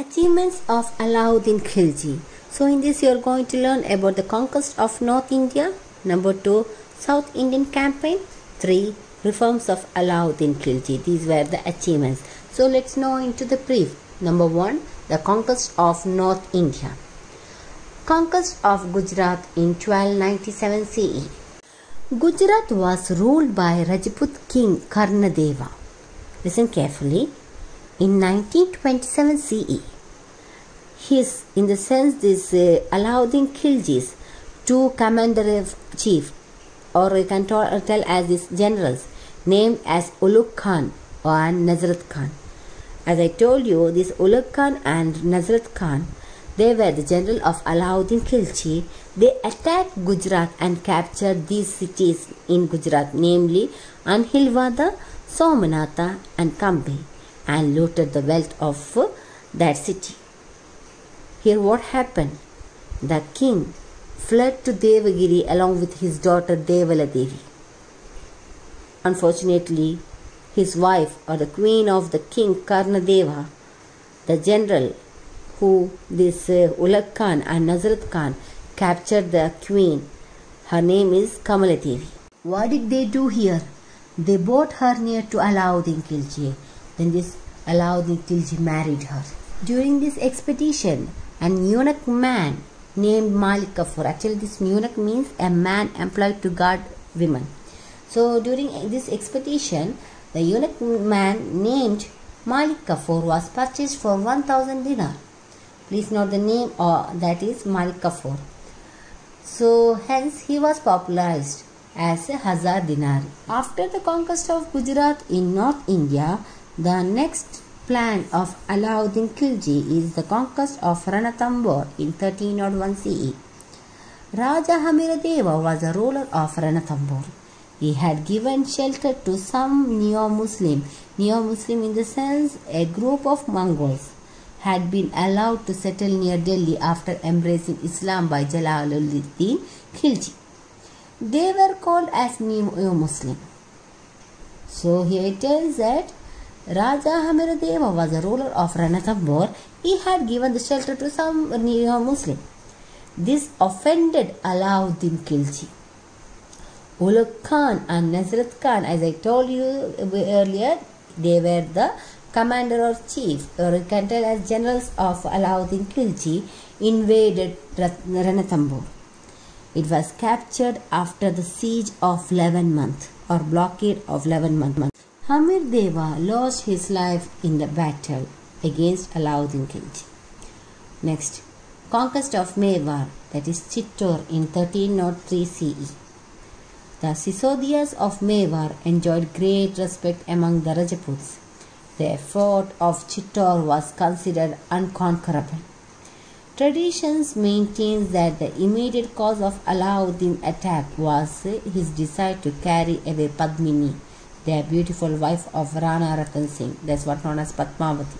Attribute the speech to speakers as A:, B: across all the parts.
A: Achievements of Alauddin Khilji. So in this you are going to learn about the conquest of North India. Number 2, South Indian campaign. 3, reforms of Alauddin Khilji. These were the achievements. So let's know into the brief. Number 1, the conquest of North India. Conquest of Gujarat in 1297 CE. Gujarat was ruled by Rajput king Karnadeva. Listen carefully. In 1927 CE, Alauddin Khilji's two commander-in-chief, or you can tell as these generals, named as Ulugh Khan and Nazrat Khan. As I told you, this Ulugh Khan and Nazrat Khan, they were the general of Alauddin Khilji. They attacked Gujarat and captured these cities in Gujarat, namely Anhilwada, Somanatha and Kambe, and looted the wealth of that city. Here what happened? The king fled to Devagiri along with his daughter Devala Devi. Unfortunately, his wife, or the queen of the king Karnadeva, the general who this Ulugh Khan and Nazrat Khan captured the queen, her name is Kamala Devi. What did they do here? They brought her near to Alauddin Khilji. Then this Alauddin Khilji married her. During this expedition, an eunuch man named Malik Kafur. Actually, this eunuch means a man employed to guard women. So during this expedition, the eunuch man named Malik Kafur was purchased for 1000 dinar. Please note the name, that is Malik Kafur. So hence he was popularized as a Hazar Dinari. After the conquest of Gujarat in North India, the next plan of Alauddin Khilji is the conquest of Ranthambore in 1301 CE. Raja Hamiradeva was a ruler of Ranthambore. He had given shelter to some neo-Muslim in the sense a group of Mongols had been allowed to settle near Delhi after embracing Islam by Jalaluddin Khilji. They were called as neo-Muslim. So here it tells that Raja Hamiradeva was a ruler of Ranthambore. He had given the shelter to some neo-Muslim. This offended Alauddin Khilji. Ulugh Khan and Nazrat Khan, as I told you earlier, they were the commander or chief, or you can tell as generals of Alauddin Khilji, invaded Ranthambore. It was captured after the siege of 11 months or blockade of 11 months. Hamirdeva lost his life in the battle against Alauddin Khilji. Next, conquest of Mewar, that is Chittor in 1303 CE. The Sisodias of Mewar enjoyed great respect among the Rajputs. The fort of Chittor was considered unconquerable. Traditions maintain that the immediate cause of Alauddin's attack was his desire to carry away Padmini, the beautiful wife of Rana Ratan Singh. That's what known as Padmavati.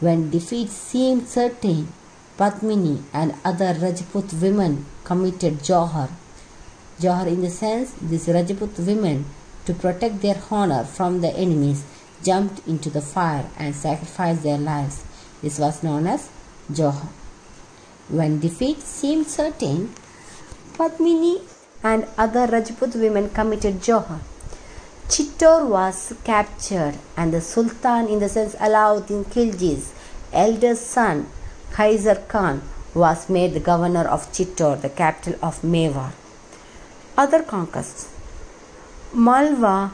A: When defeat seemed certain, Padmini and other Rajput women committed Johar. Johar in the sense, these Rajput women, to protect their honor from the enemies, jumped into the fire and sacrificed their lives. This was known as Johar. When defeat seemed certain, Padmini and other Rajput women committed Johar. Chittor was captured and the Sultan, in the sense Alauddin Khilji's eldest son, Khaisar Khan, was made the governor of Chittor, the capital of Mewar. Other conquests: Malwa,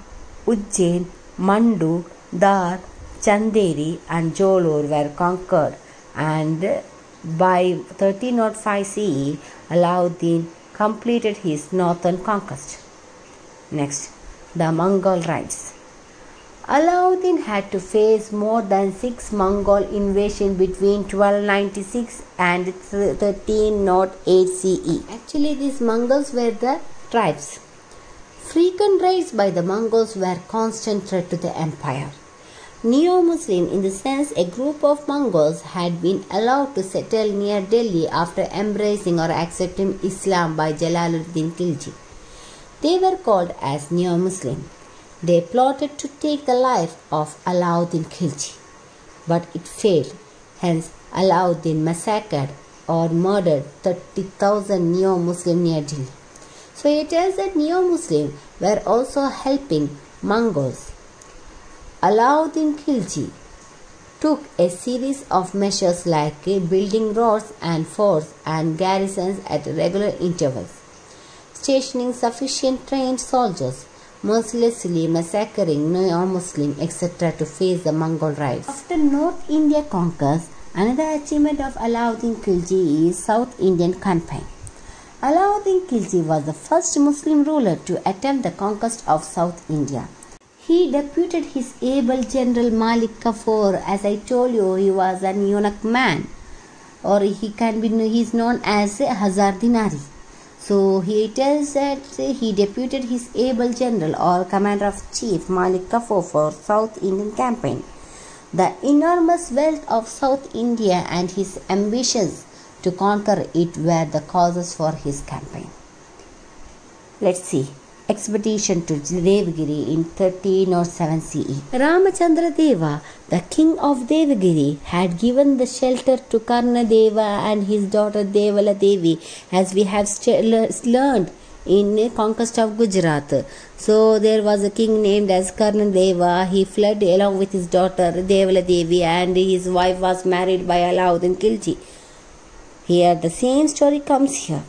A: Ujjain, Mandu, Dar, Chanderi and Jolur were conquered, and by 1305 CE, Alauddin completed his northern conquest. Next, the Mongol raids. Alauddin had to face more than 6 Mongol invasions between 1296 and 1308 CE. Actually, these Mongols were the tribes. Frequent raids by the Mongols were a constant threat to the empire. Neo-Muslim, in the sense a group of Mongols, had been allowed to settle near Delhi after embracing or accepting Islam by Jalaluddin Khilji. They were called as Neo-Muslim. They plotted to take the life of Alauddin Khilji, but it failed. Hence, Alauddin massacred or murdered 30,000 Neo-Muslims near Delhi. So it is that Neo-Muslims were also helping Mongols. Alauddin Khilji took a series of measures like building roads and forts and garrisons at regular intervals, stationing sufficient trained soldiers, mercilessly massacring Neo-Muslims, etc. to face the Mongol raids. After North India conquers, another achievement of Alauddin Khilji is South Indian campaign. Alauddin Khilji was the first Muslim ruler to attempt the conquest of South India. He deputed his able general Malik Kafur. As I told you, he was an eunuch man, or he is known as Hazardinari. So he tells that he deputed his able general or commander of chief Malik Kafur for South Indian campaign. The enormous wealth of South India and his ambitions to conquer it were the causes for his campaign. Let's see. Expedition to Devagiri in 1307 CE. Ramachandra Deva, the king of Devagiri, had given the shelter to Karnadeva and his daughter Devala Devi, as we have learned in conquest of Gujarat. So there was a king named as Karnadeva. He fled along with his daughter Devala Devi, and his wife was married by Alauddin Khilji. Here the same story comes here.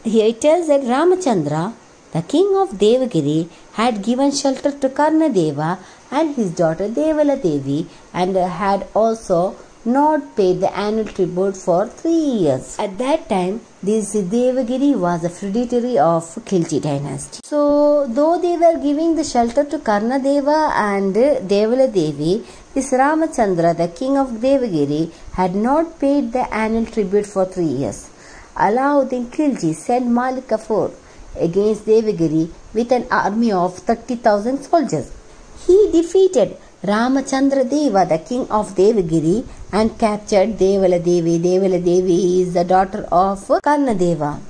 A: Here it tells that Ramachandra, the king of Devagiri, had given shelter to Karnadeva and his daughter Devala Devi, and had also not paid the annual tribute for 3 years. At that time, this Devagiri was a feudatory of Khilji dynasty. So, though they were giving the shelter to Karnadeva and Devala Devi, this Ramachandra, the king of Devagiri, had not paid the annual tribute for 3 years. Alauddin Khilji sent Malik Kafur against Devagiri with an army of 30,000 soldiers. He defeated Ramachandra Deva, the king of Devagiri, and captured Devala Devi. Devala Devi is the daughter of Karnadeva.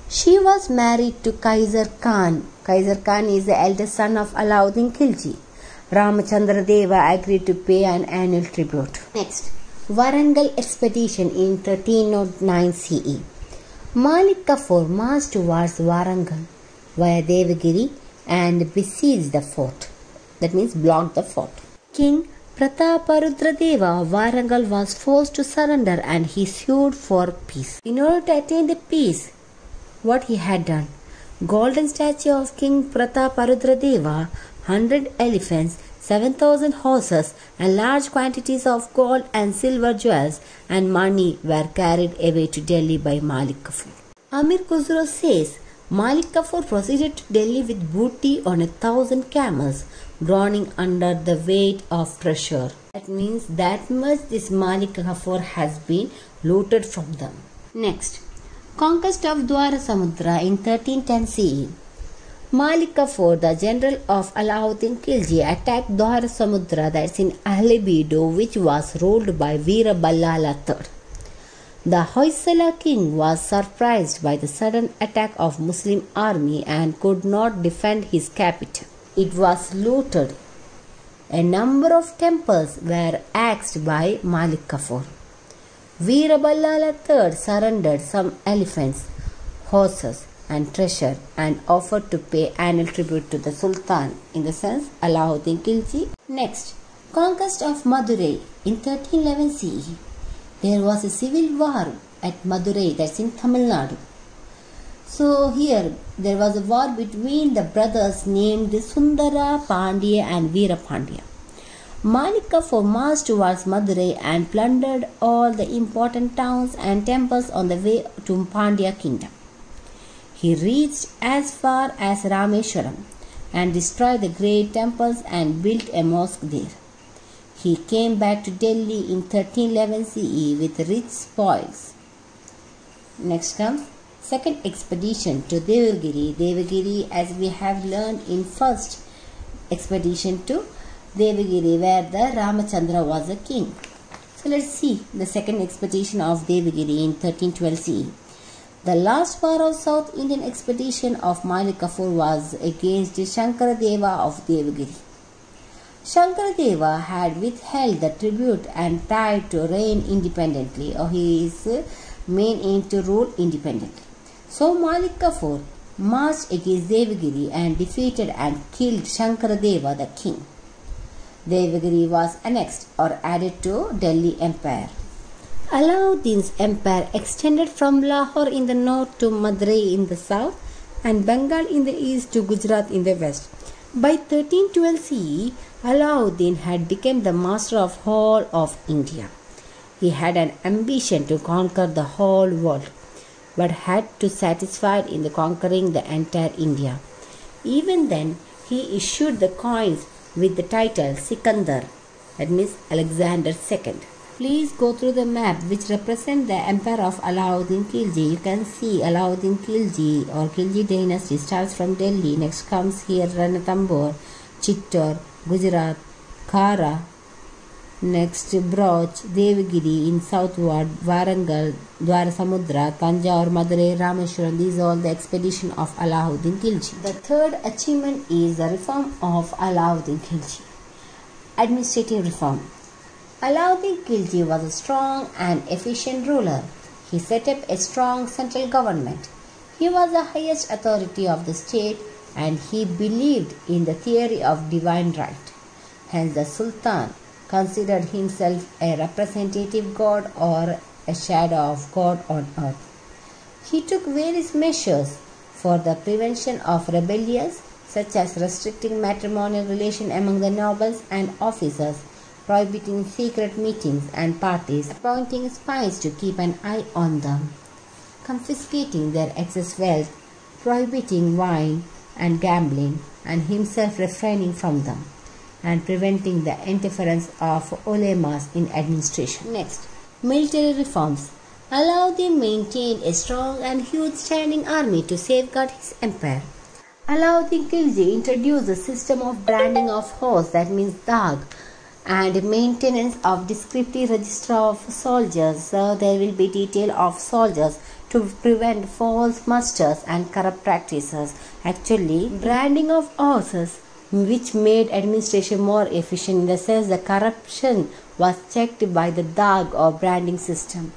A: She was married to Kaiser Khan. Kaiser Khan is the eldest son of Alauddin Khilji. Ramachandra Deva agreed to pay an annual tribute. Next, Warangal expedition in 1309 CE. Malik Kafur marched towards Warangal via Devagiri and besieged the fort. That means blocked the fort. King Prataparudra Deva of Warangal was forced to surrender, and he sued for peace. In order to attain the peace, what he had done? Golden statue of King Prataparudra Deva, 100 elephants, 7,000 horses, and large quantities of gold and silver jewels and money were carried away to Delhi by Malik Kafur. Amir Khusro says Malik Kafur proceeded to Delhi with booty on 1,000 camels, groaning under the weight of treasure. That means that much this Malik Kafur has been looted from them. Next, conquest of Dwarasamudra in 1310 CE. Malik Kafur, the general of Alauddin Khilji, attacked Dwarasamudra, that's in Ahlebedu, which was ruled by Veera Ballala III. The Hoysala king was surprised by the sudden attack of Muslim army and could not defend his capital. It was looted. A number of temples were axed by Malik Kafur. Veera Ballala III surrendered some elephants, horses, and treasure and offered to pay annual tribute to the Sultan, in the sense Alauddin Khilji. Next, conquest of Madurai in 1311 CE. There was a civil war at Madurai, that's in Tamil Nadu. So here there was a war between the brothers named Sundara Pandya and Veera Pandya. Malik Kafur marched towards Madurai and plundered all the important towns and temples on the way to Pandya kingdom. He reached as far as Rameshwaram and destroyed the great temples and built a mosque there. He came back to Delhi in 1311 CE with rich spoils. Next comes second expedition to Devagiri. Devagiri, as we have learned in first expedition to Devagiri, where the Ramachandra was a king. So let's see the second expedition of Devagiri in 1312 CE. The last war of South Indian expedition of Malik Kafur was against Shankara Deva of Devagiri. Shankaradeva had withheld the tribute and tried to reign independently, or his main aim to rule independently. So Malik Kafur marched against Devagiri and defeated and killed Shankaradeva the king. Devagiri was annexed or added to Delhi Empire. Alauddin's empire extended from Lahore in the north to Madurai in the south and Bengal in the east to Gujarat in the west. By 1312 CE, Alauddin had become the master of all of India. He had an ambition to conquer the whole world, but had to satisfy in the conquering the entire India. Even then, he issued the coins with the title Sikandar, that means Alexander II. Please go through the map which represents the empire of Alauddin Khilji. You can see Alauddin Khilji or Khilji dynasty starts from Delhi. Next comes here Ranthambore, Chittor, Gujarat, Khara. Next Broch, Devagiri in southward, Warangal, Dwarasamudra, Tanjore, Madurai, Rameshwaram. These are all the expedition of Alauddin Khilji. The third achievement is the reform of Alauddin Khilji. Administrative reform. Alauddin Khilji was a strong and efficient ruler. He set up a strong central government. He was the highest authority of the state and he believed in the theory of divine right. Hence the Sultan considered himself a representative god or a shadow of God on earth. He took various measures for the prevention of rebellions, such as restricting matrimonial relation among the nobles and officers, prohibiting secret meetings and parties, appointing spies to keep an eye on them, confiscating their excess wealth, prohibiting wine and gambling, and himself refraining from them, and preventing the interference of ulemas in administration. Next, military reforms. Alauddin maintained a strong and huge standing army to safeguard his empire. Alauddin Khilji introduced the system of branding of horse, that means dag, and maintenance of descriptive register of soldiers. So there will be detail of soldiers to prevent false musters and corrupt practices. Actually, branding of horses, which made administration more efficient in the sense the corruption was checked by the dag or branding system.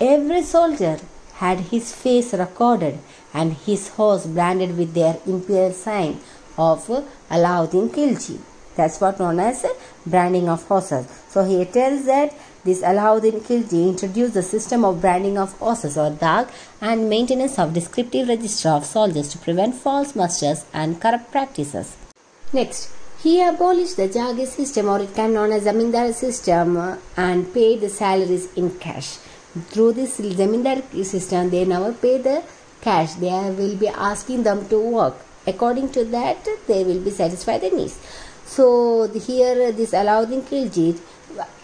A: Every soldier had his face recorded and his horse branded with their imperial sign of Alauddin Khilji. That's what known as branding of horses. So he tells that this Alauddin Khilji introduced the system of branding of horses or dag and maintenance of descriptive register of soldiers to prevent false musters and corrupt practices. Next, he abolished the Jagir system, or it can known as Zamindar system, and paid the salaries in cash. Through this Zamindar system, they never pay the cash. They will be asking them to work. According to that, they will be satisfied their needs. So here this Alauddin Khilji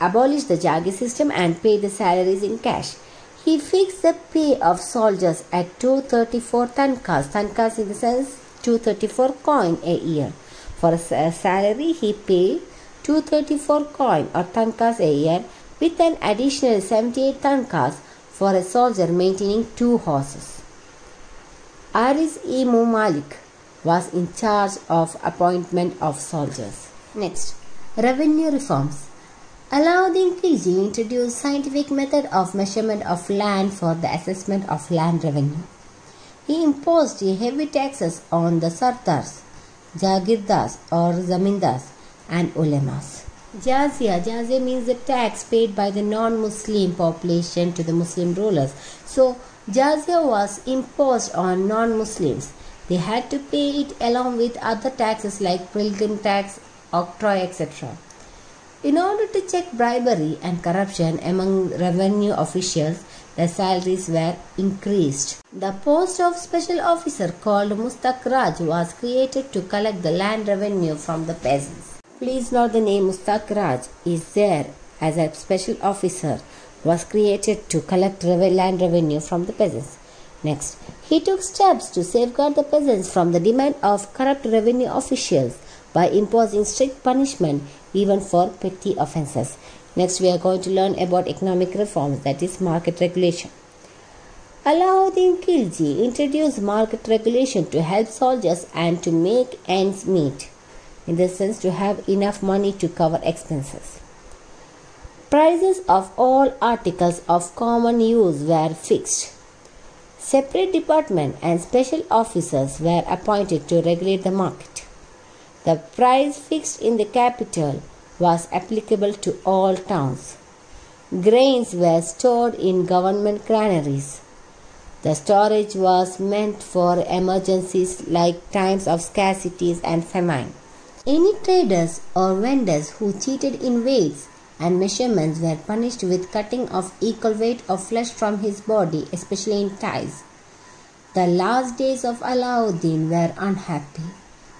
A: abolished the Jagir system and paid the salaries in cash. He fixed the pay of soldiers at 234 tankas. Tankas in the sense 234 coin a year. For a salary, he paid 234 coin or tankas a year with an additional 78 tankas for a soldier maintaining 2 horses. Aris-e Mumalik was in charge of appointment of soldiers. Next, revenue reforms. Alauddin Khilji introduced scientific method of measurement of land for the assessment of land revenue. He imposed heavy taxes on the sardars, jagirdars or zamindars and ulemas. Jazya means the tax paid by the non-Muslim population to the Muslim rulers. So jazya was imposed on non-Muslims. They had to pay it along with other taxes like pilgrim tax, octroi, etc. In order to check bribery and corruption among revenue officials, the salaries were increased. The post of special officer called Mustaq Raj was created to collect the land revenue from the peasants. Please note the name Mustaq Raj is there as a special officer was created to collect land revenue from the peasants. Next, he took steps to safeguard the peasants from the demand of corrupt revenue officials by imposing strict punishment even for petty offences. Next, we are going to learn about economic reforms, that is market regulation. Alauddin Khilji introduced market regulation to help soldiers and to make ends meet. in the sense to have enough money to cover expenses. Prices of all articles of common use were fixed. Separate departments and special officers were appointed to regulate the market. The price fixed in the capital was applicable to all towns. Grains were stored in government granaries. The storage was meant for emergencies like times of scarcities and famine. Any traders or vendors who cheated in weights and measurements were punished with cutting off equal weight of flesh from his body, especially in thighs. The last days of Alauddin were unhappy.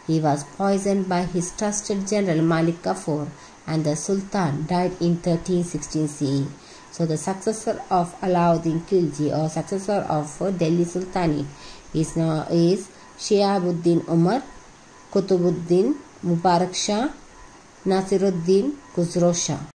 A: He was poisoned by his trusted general Malik Kafur, and the Sultan died in 1316 CE. So the successor of Alauddin Khilji, or successor of Delhi Sultanate, is Shihabuddin Umar, Kutubuddin Mubarak Shah, Nasiruddin Khusro Shah.